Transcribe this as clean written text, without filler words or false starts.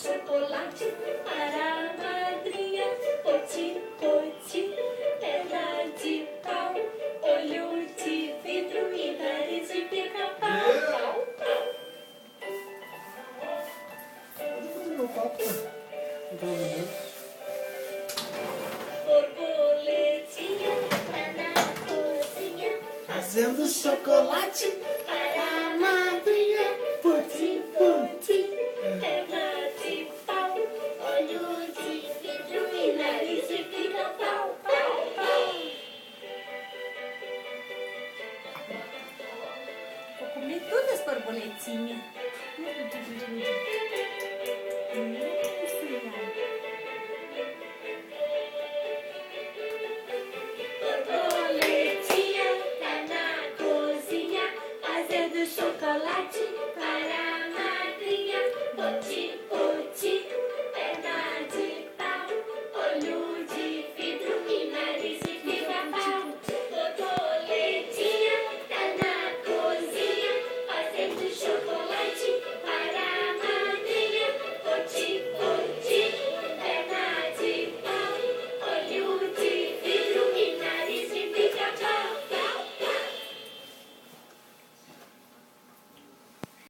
chocolate para a madrinha. Poti, poti, perna de pau, olho de vidro e nariz de pica-pau. Pau, pau. Borboletinha tá na cozinha, fazendo chocolate para a madrinha. Puti, puti, perna de pau, olho de vidro e nariz de pica-pau. Pau, pau. Vou comer todas as borboletinhas.